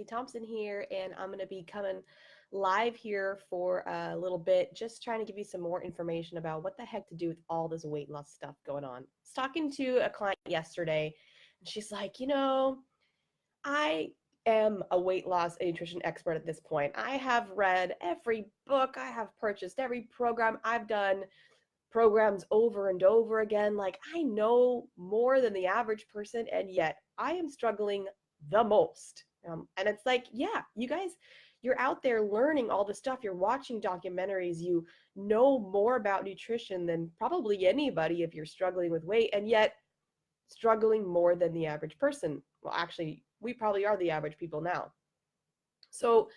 Thompson here, and I'm going to be coming live here for a little bit, just trying to give you some more information about what the heck to do with all this weight loss stuff going on. I was talking to a client yesterday, and she's like, I am a weight loss and nutrition expert at this point. I have read every book, I have purchased every program, I've done programs over and over again. Like, I know more than the average person, and yet I am struggling the most. And it's like, yeah, you guys, you're out there learning all the stuff. You're watching documentaries. You know more about nutrition than probably anybody if you're struggling with weight, and yet struggling more than the average person. Well, actually, we probably are the average people now. So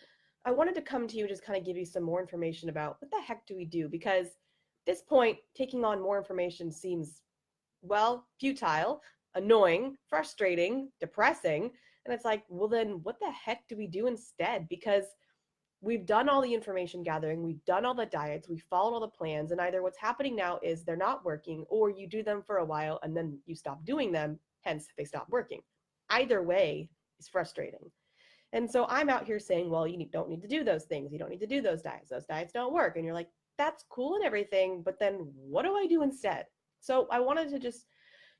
I wanted to come to you, just kind of give you some more information about what the heck do we do, because at this point, taking on more information seems, well, futile, annoying, frustrating, depressing. And it's like, well, then what the heck do we do instead? Because we've done all the information gathering, we've done all the diets, we followed all the plans, and either what's happening now is they're not working, or you do them for a while and then you stop doing them, hence they stop working. Either way is frustrating. And so I'm out here saying, well, don't need to do those things. You don't need to do those diets. Those diets don't work. And you're like, that's cool and everything, but then what do I do instead? So I wanted to just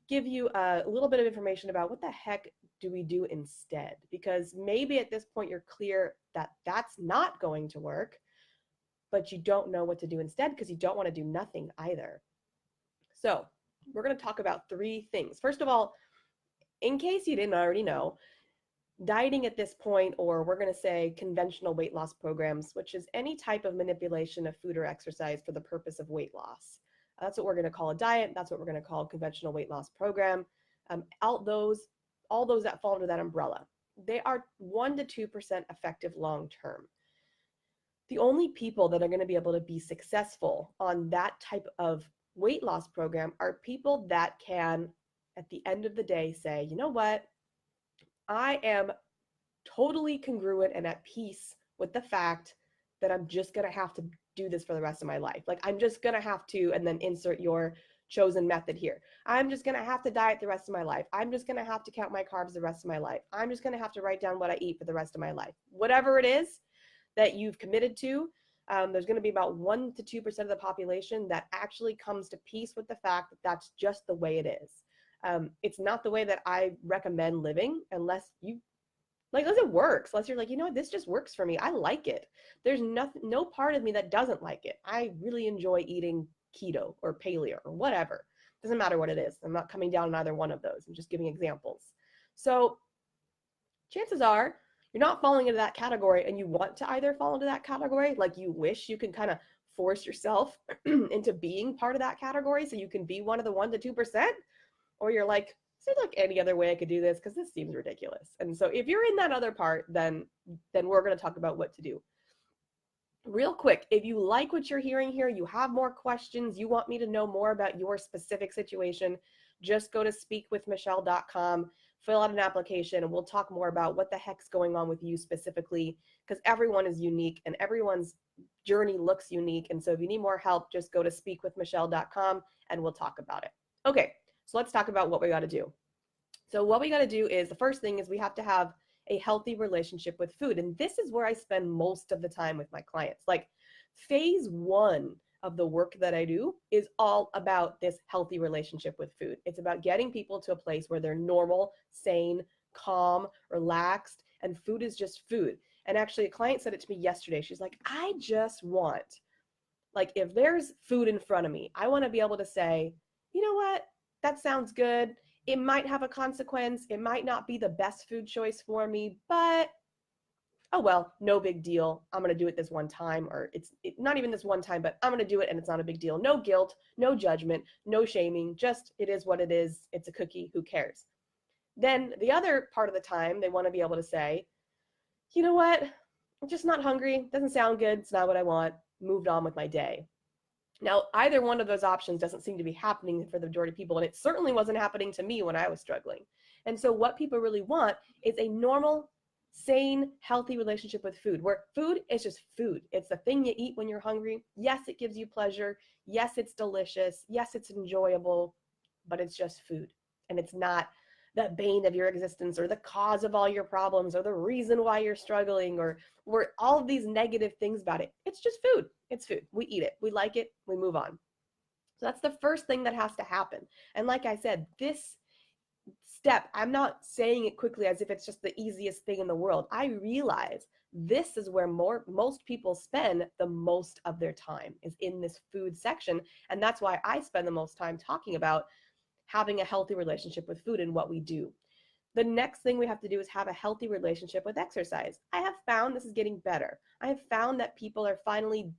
give you a little bit of information about what the heck do we do instead? Because maybe at this point you're clear that that's not going to work, but you don't know what to do instead because you don't want to do nothing either. So we're going to talk about three things. First of all, in case you didn't already know, dieting at this point, or we're going to say conventional weight loss programs, which is any type of manipulation of food or exercise for the purpose of weight loss. That's what we're going to call a diet. That's what we're going to call a conventional weight loss program. All those that fall under that umbrella, they are 1 to 2% effective long term. The only people that are going to be able to be successful on that type of weight loss program are people that can, at the end of the day, say, you know what, I am totally congruent and at peace with the fact that I'm just going to have to do this for the rest of my life. Like, I'm just going to have to, and then insert your chosen method here. I'm just going to have to diet the rest of my life. I'm just going to have to count my carbs the rest of my life. I'm just going to have to write down what I eat for the rest of my life. Whatever it is that you've committed to, there's going to be about 1 to 2% of the population that actually comes to peace with the fact that that's just the way it is. It's not the way that I recommend living unless you like, unless it works, unless you're like, you know what, this just works for me. I like it. There's no part of me that doesn't like it. I really enjoy eating keto or paleo or whatever. Doesn't matter what it is. I'm not coming down on either one of those. I'm just giving examples. So chances are you're not falling into that category, and you want to either fall into that category, like you wish you can kind of force yourself into being part of that category so you can be one of the 1 to 2%, or you're like, is there like any other way I could do this? Because this seems ridiculous. And so if you're in that other part, then we're going to talk about what to do. Real quick, if you like what you're hearing here, you have more questions, you want me to know more about your specific situation, just go to speakwithmichelle.com, fill out an application, and we'll talk more about what the heck's going on with you specifically, because everyone is unique and everyone's journey looks unique. And so if you need more help, just go to speakwithmichelle.com and we'll talk about it. Okay, so let's talk about what we got to do. So what we got to do is, the first thing is we have to have a healthy relationship with food. And this is where I spend most of the time with my clients. Like, phase one of the work that I do is all about this healthy relationship with food. It's about getting people to a place where they're normal, sane, calm, relaxed, and food is just food. And actually, a client said it to me yesterday. She's like, I just want, like, if there's food in front of me, I want to be able to say, you know what, that sounds good. It might have a consequence. It might not be the best food choice for me, but oh well, no big deal. I'm going to do it this one time, or not even this one time, but I'm going to do it and it's not a big deal. No guilt, no judgment, no shaming, just it is what it is. It's a cookie, who cares? Then the other part of the time, they want to be able to say, you know what, I'm just not hungry. Doesn't sound good. It's not what I want. Moved on with my day. Now, either one of those options doesn't seem to be happening for the majority of people, and it certainly wasn't happening to me when I was struggling. And so what people really want is a normal, sane, healthy relationship with food, where food is just food. It's the thing you eat when you're hungry. Yes, it gives you pleasure. Yes, it's delicious. Yes, it's enjoyable, but it's just food. And it's not the bane of your existence or the cause of all your problems or the reason why you're struggling or all of these negative things about it. It's just food. It's food. We eat it. We like it. We move on. So that's the first thing that has to happen. And like I said, this step, I'm not saying it quickly as if it's just the easiest thing in the world. I realize this is where most people spend the most of their time, is in this food section. And that's why I spend the most time talking about having a healthy relationship with food and what we do. The next thing we have to do is have a healthy relationship with exercise. I have found this is getting better. I have found that people are finally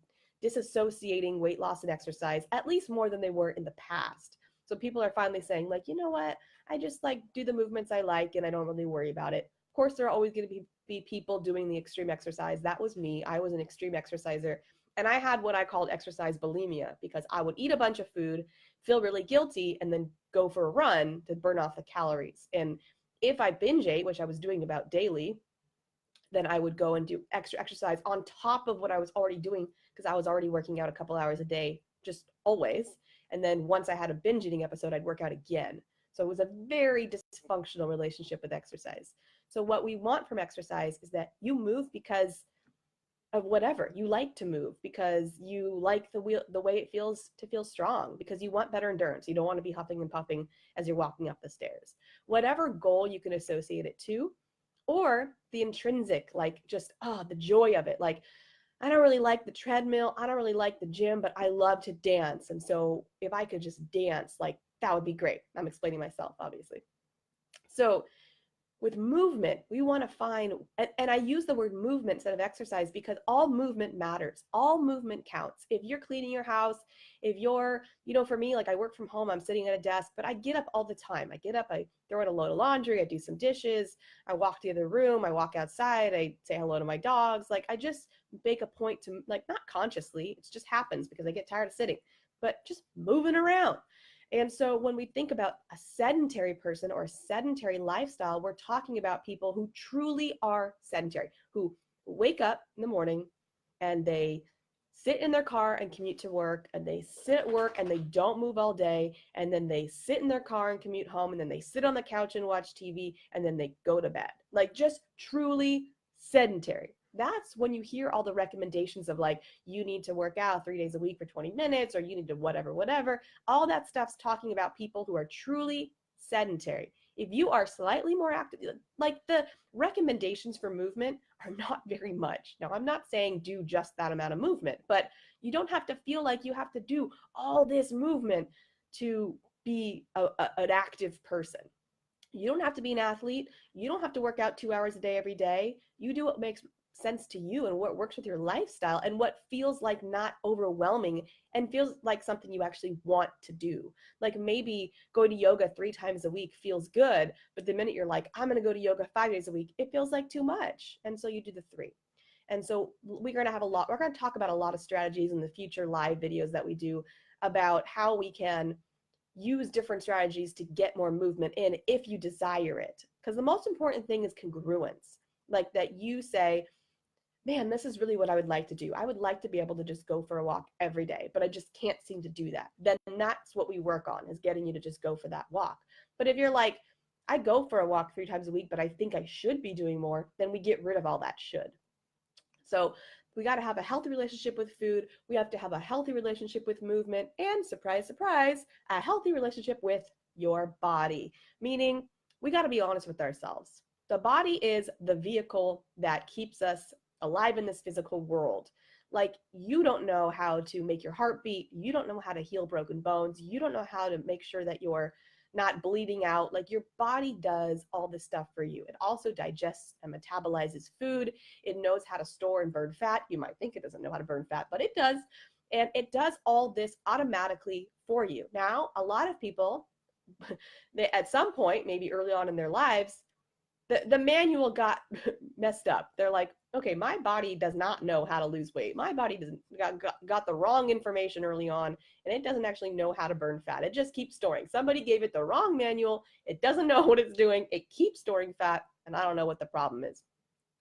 disassociating weight loss and exercise, at least more than they were in the past. So people are finally saying, like, you know what? I just like do the movements I like and I don't really worry about it. Of course, there are always going to be people doing the extreme exercise. That was me. I was an extreme exerciser. And I had what I called exercise bulimia, because I would eat a bunch of food, feel really guilty, and then go for a run to burn off the calories. And if I binge ate, which I was doing about daily, then I would go and do extra exercise on top of what I was already doing, because I was already working out a couple hours a day, just always. And then once I had a binge eating episode, I'd work out again. So it was a very dysfunctional relationship with exercise. So what we want from exercise is that you move because of whatever you like to move, because you like the way it feels to feel strong, because you want better endurance. You don't want to be huffing and puffing as you're walking up the stairs. Whatever goal you can associate it to, or the intrinsic, like just the joy of it. Like, I don't really like the treadmill, I don't really like the gym, but I love to dance. And so if I could just dance, like, that would be great. I'm explaining myself, obviously. So with movement, we want to find, and I use the word movement instead of exercise because all movement matters. All movement counts. If you're cleaning your house, if you're, for me, like, I work from home, I'm sitting at a desk, but I get up all the time. I get up, I throw in a load of laundry, I do some dishes, I walk to the other room, I walk outside, I say hello to my dogs. Like, I just make a point to, like, not consciously, it just happens because I get tired of sitting, but just moving around. And so when we think about a sedentary person or a sedentary lifestyle, we're talking about people who truly are sedentary, who wake up in the morning and they sit in their car and commute to work, and they sit at work and they don't move all day, and then they sit in their car and commute home, and then they sit on the couch and watch TV, and then they go to bed. Like, just truly sedentary. That's when you hear all the recommendations of, like, you need to work out 3 days a week for 20 minutes, or you need to whatever. All that stuff's talking about people who are truly sedentary. If you are slightly more active, like, the recommendations for movement are not very much. Now, I'm not saying do just that amount of movement, but you don't have to feel like you have to do all this movement to be an active person. You don't have to be an athlete. You don't have to work out 2 hours a day every day. You do what makes sense to you and what works with your lifestyle and what feels like not overwhelming and feels like something you actually want to do. Like, maybe going to yoga 3 times a week feels good, but the minute you're like, I'm going to go to yoga 5 days a week, it feels like too much. And so you do the 3. And so we're going to talk about a lot of strategies in the future live videos that we do about how we can use different strategies to get more movement in if you desire it. Because the most important thing is congruence. Like, that you say, man, this is really what I would like to do. I would like to be able to just go for a walk every day, but I just can't seem to do that. Then that's what we work on, is getting you to just go for that walk. But if you're like, I go for a walk 3 times a week, but I think I should be doing more, then we get rid of all that should. So we got to have a healthy relationship with food. We have to have a healthy relationship with movement, and surprise, surprise, a healthy relationship with your body. Meaning, we got to be honest with ourselves. The body is the vehicle that keeps us alive in this physical world. Like, you don't know how to make your heart beat. You don't know how to heal broken bones. You don't know how to make sure that you're not bleeding out. Like, your body does all this stuff for you. It also digests and metabolizes food. It knows how to store and burn fat. You might think it doesn't know how to burn fat, but it does. And it does all this automatically for you. Now, a lot of people, they, at some point, maybe early on in their lives, the manual got messed up. They're like, okay, my body does not know how to lose weight. My body doesn't got the wrong information early on, and it doesn't actually know how to burn fat. It just keeps storing. Somebody gave it the wrong manual. It doesn't know what it's doing. It keeps storing fat, and I don't know what the problem is.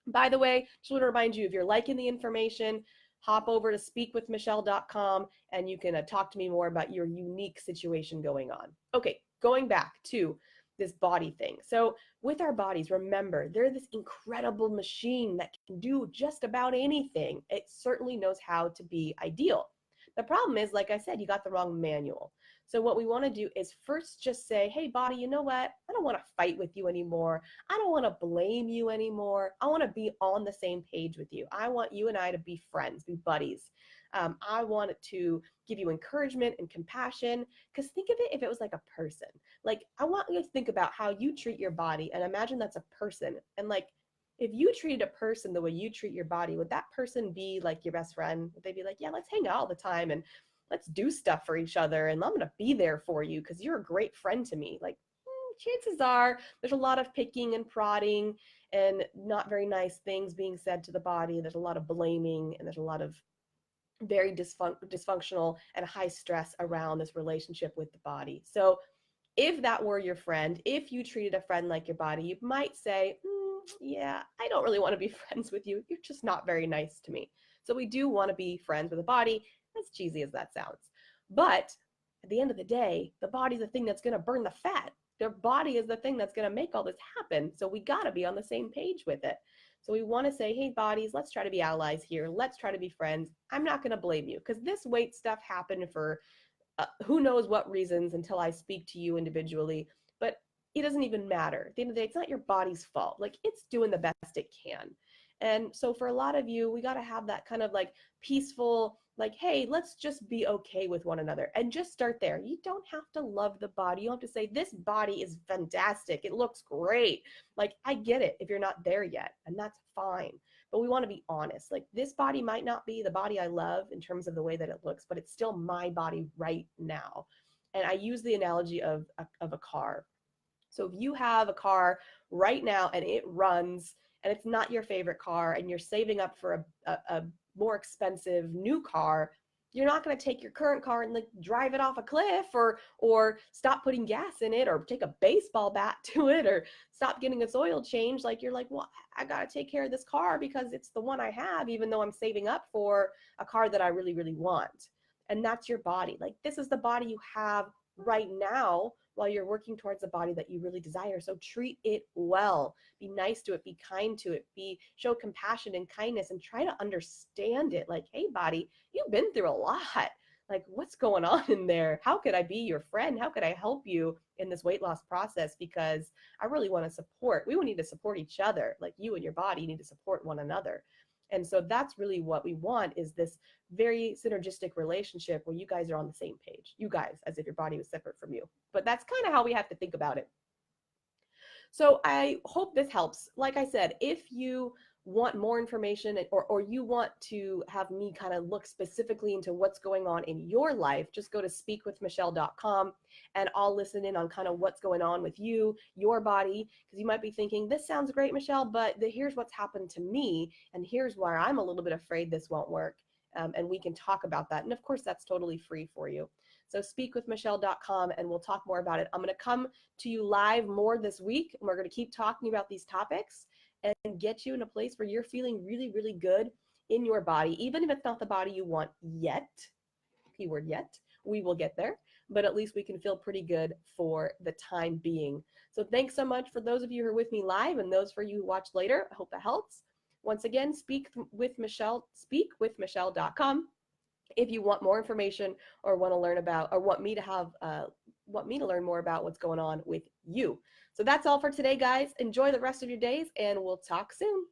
By the way, just want to remind you, if you're liking the information, hop over to speakwithmichelle.com, and you can talk to me more about your unique situation going on. Okay, going back to this body thing. So with our bodies, remember, they're this incredible machine that can do just about anything. It certainly knows how to be ideal. The problem is, like I said, you got the wrong manual. So what we want to do is first just say, hey, body, you know what? I don't want to fight with you anymore. I don't want to blame you anymore. I want to be on the same page with you. I want you and I to be friends, be buddies. I want to give you encouragement and compassion. Because think of it if it was like a person. Like, I want you to think about how you treat your body and imagine that's a person. And like, if you treated a person the way you treat your body, would that person be like your best friend? Would they be like, yeah, let's hang out all the time and let's do stuff for each other and I'm going to be there for you because you're a great friend to me? Like, chances are there's a lot of picking and prodding and not very nice things being said to the body. There's a lot of blaming and there's a lot of very dysfunctional and high stress around this relationship with the body. So if that were your friend, if you treated a friend like your body, you might say, yeah, I don't really want to be friends with you. You're just not very nice to me. So we do want to be friends with the body, as cheesy as that sounds. But at the end of the day, the body's the thing that's going to burn the fat. Their body is the thing that's going to make all this happen. So we got to be on the same page with it. So we want to say, hey, bodies, let's try to be allies here. Let's try to be friends. I'm not going to blame you because this weight stuff happened for who knows what reasons until I speak to you individually. But it doesn't even matter. At the end of the day, it's not your body's fault. Like, it's doing the best it can. And so for a lot of you, we got to have that kind of like peaceful, like, hey, let's just be okay with one another and just start there. You don't have to love the body. You don't have to say, this body is fantastic. It looks great. Like, I get it if you're not there yet, and that's fine. But we want to be honest. Like, this body might not be the body I love in terms of the way that it looks, but it's still my body right now. And I use the analogy of a car. So if you have a car right now and it runs and it's not your favorite car and you're saving up for a more expensive new car, you're not going to take your current car and like drive it off a cliff or stop putting gas in it or take a baseball bat to it or stop getting its oil changed. Like, you're like, well, I got to take care of this car because it's the one I have, even though I'm saving up for a car that I really, really want. And that's your body. Like, this is the body you have right now while you're working towards a body that you really desire. So treat it well, be nice to it, be kind to it, show compassion and kindness and try to understand it. Like, hey, body, you've been through a lot. Like, what's going on in there? How could I be your friend? How could I help you in this weight loss process? Because I really want to support. We need to support each other. Like, you and your body need to support one another. And so that's really what we want, is this very synergistic relationship where you guys are on the same page. You guys, as if your body was separate from you. But that's kind of how we have to think about it. So I hope this helps. Like I said, if you want more information or you want to have me kind of look specifically into what's going on in your life, just go to speakwithmichelle.com and I'll listen in on kind of what's going on with you, your body, because you might be thinking, this sounds great, Michelle, but here's what's happened to me and here's why I'm a little bit afraid this won't work. And we can talk about that. And of course, that's totally free for you. So speakwithmichelle.com and we'll talk more about it. I'm going to come to you live more this week and we're going to keep talking about these topics and get you in a place where you're feeling really, really good in your body, even if it's not the body you want yet, keyword yet, we will get there, but at least we can feel pretty good for the time being. So thanks so much for those of you who are with me live and those for you who watch later. I hope that helps. Once again, speak with Michelle, speakwithmichelle.com. If you want more information or want to learn about or want me to learn more about what's going on with you. So that's all for today, guys. Enjoy the rest of your days and we'll talk soon.